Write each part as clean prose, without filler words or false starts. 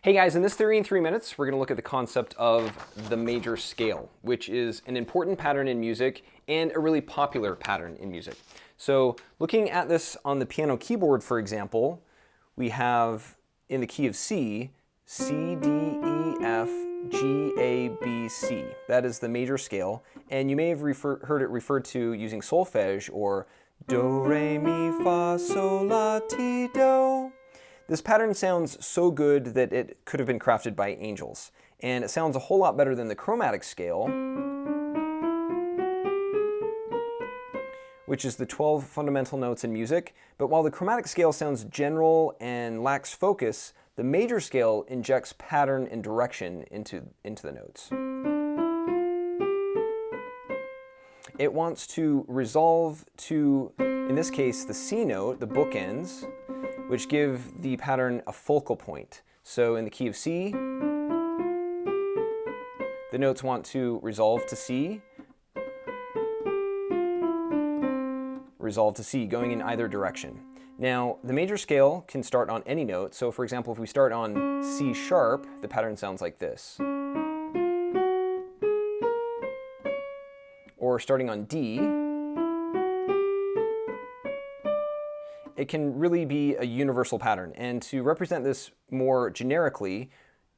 Hey guys, in this Theory in 3 minutes, we're going to look at the concept of the major scale, which is an important pattern in music and a really popular pattern in music. So looking at this on the piano keyboard, for example, we have in the key of C, C, D, E, F, G, A, B, C. That is the major scale, and you may have heard it referred to using solfege or do, re, mi, fa, sol, la, ti, do. This pattern sounds so good that it could have been crafted by angels, and it sounds a whole lot better than the chromatic scale, which is the 12 fundamental notes in music. But while the chromatic scale sounds general and lacks focus, the major scale injects pattern and direction into the notes. It wants to resolve to, in this case, the C note, the bookends, which give the pattern a focal point. So in the key of C, the notes want to resolve to C, resolve to C, going in either direction. Now, the major scale can start on any note. So for example, if we start on C sharp, the pattern sounds like this. Or starting on D, it can really be a universal pattern. And to represent this more generically,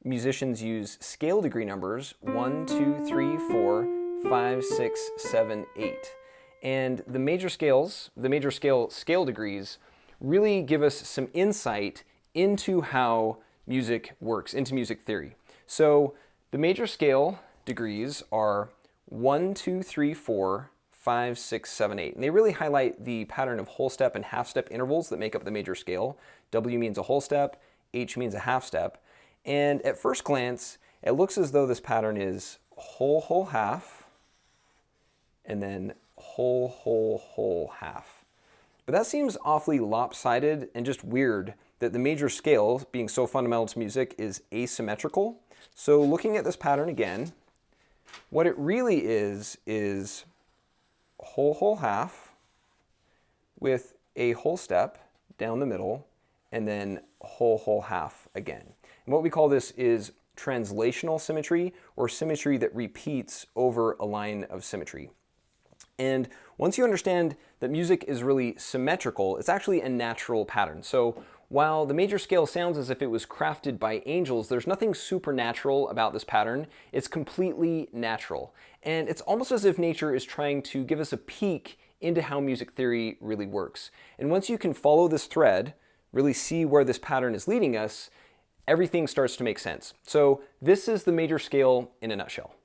musicians use scale degree numbers 1, 2, 3, 4, 5, 6, 7, 8. And the major scale scale degrees really give us some insight into how music works, into music theory. So the major scale degrees are 1, 2, 3, 4, 5, 6, 7, 8. And they really highlight the pattern of whole step and half step intervals that make up the major scale. W means a whole step, H means a half step. And at first glance, it looks as though this pattern is whole, whole, half, and then whole, whole, whole, half. But that seems awfully lopsided and just weird that the major scale, being so fundamental to music, is asymmetrical. So looking at this pattern again, what it really is whole, whole, half with a whole step down the middle and then whole, whole, half again. And what we call this is translational symmetry, or symmetry that repeats over a line of symmetry. And once you understand that music is really symmetrical, it's actually a natural pattern. So while the major scale sounds as if it was crafted by angels, there's nothing supernatural about this pattern. It's completely natural. And it's almost as if nature is trying to give us a peek into how music theory really works. And once you can follow this thread, really see where this pattern is leading us, everything starts to make sense. So this is the major scale in a nutshell.